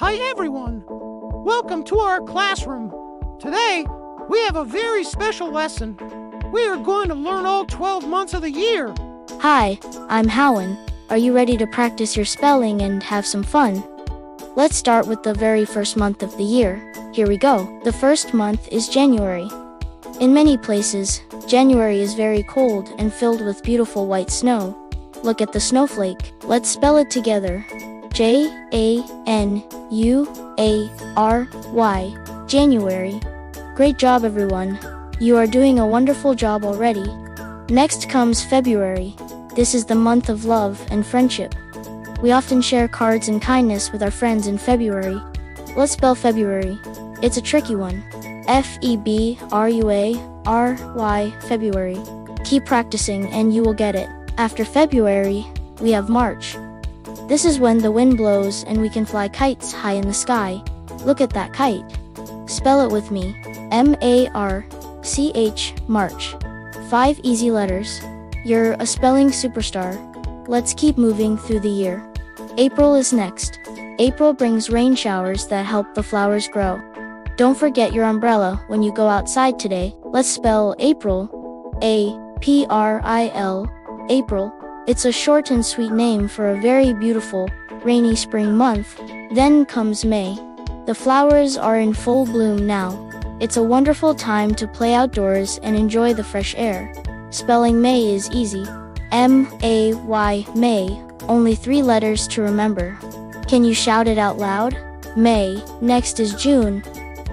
Hi everyone! Welcome to our classroom. Today, we have a very special lesson. We are going to learn all 12 months of the year. Hi, I'm Howen. Are you ready to practice your spelling and have some fun? Let's start with the very first month of the year. Here we go. The first month is January. In many places, January is very cold and filled with beautiful white snow. Look at the snowflake. Let's spell it together. January. January. Great job, everyone. You are doing a wonderful job already. Next comes February. This is the month of love and friendship. We often share cards and kindness with our friends in February. Let's spell February. It's a tricky one. February, February. Keep practicing and you will get it. After February, we have March. This is when the wind blows and we can fly kites high in the sky. Look at that kite. Spell it with me. March, March. 5 easy letters. You're a spelling superstar. Let's keep moving through the year. April is next. April brings rain showers that help the flowers grow. Don't forget your umbrella when you go outside today. Let's spell April. April. April. It's a short and sweet name for a very beautiful, rainy spring month. Then comes May. The flowers are in full bloom now. It's a wonderful time to play outdoors and enjoy the fresh air. Spelling May is easy. M-A-Y, May. Only 3 letters to remember. Can you shout it out loud? May. Next is June.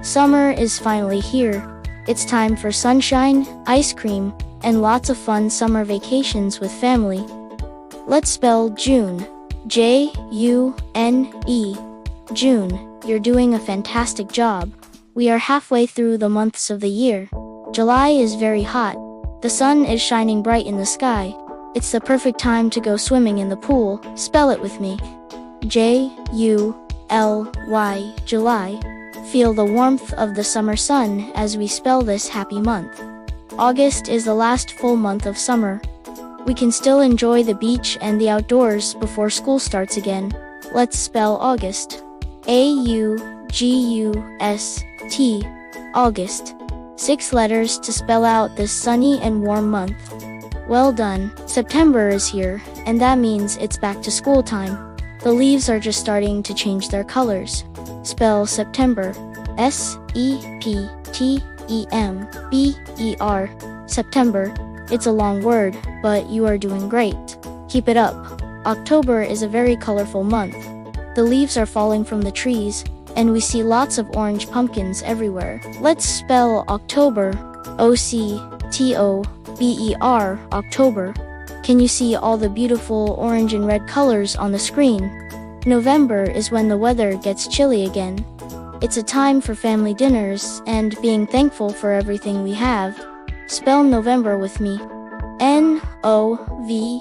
Summer is finally here. It's time for sunshine, ice cream, and lots of fun summer vacations with family. Let's spell June. J-U-N-E. June. You're doing a fantastic job. We are halfway through the months of the year. July is very hot. The sun is shining bright in the sky. It's the perfect time to go swimming in the pool. Spell it with me. J-U-L-Y, July. Feel the warmth of the summer sun as we spell this happy month. August is the last full month of summer. We can still enjoy the beach and the outdoors before school starts again. Let's spell August. A-U-G-U-S-T. August. 6 letters to spell out this sunny and warm month. Well done. September is here, and that means it's back to school time. The leaves are just starting to change their colors. Spell September. S-E-P-T-E-M-B-E-R. September. It's a long word, but you are doing great. Keep it up. October is a very colorful month. The leaves are falling from the trees, and we see lots of orange pumpkins everywhere. Let's spell October. O-C-T-O-B-E-R, October. Can you see all the beautiful orange and red colors on the screen? November is when the weather gets chilly again. It's a time for family dinners and being thankful for everything we have. Spell November with me. N-O-V-E-M-B-E-R,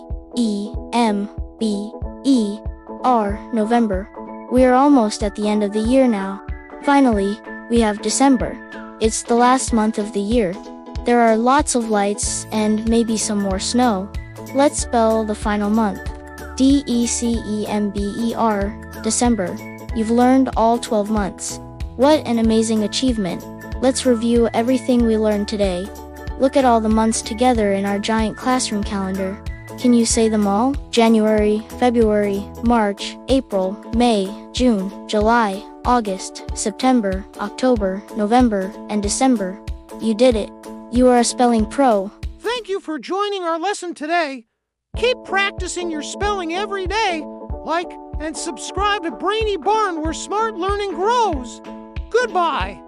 November. We are almost at the end of the year now. Finally, we have December. It's the last month of the year. There are lots of lights and maybe some more snow. Let's spell the final month. D-E-C-E-M-B-E-R, December. You've learned all 12 months. What an amazing achievement. Let's review everything we learned today. Look at all the months together in our giant classroom calendar. Can you say them all? January, February, March, April, May, June, July, August, September, October, November, and December. You did it. You are a spelling pro. Thank you for joining our lesson today. Keep practicing your spelling every day. Like and subscribe to Brainy Barn where smart learning grows. Goodbye.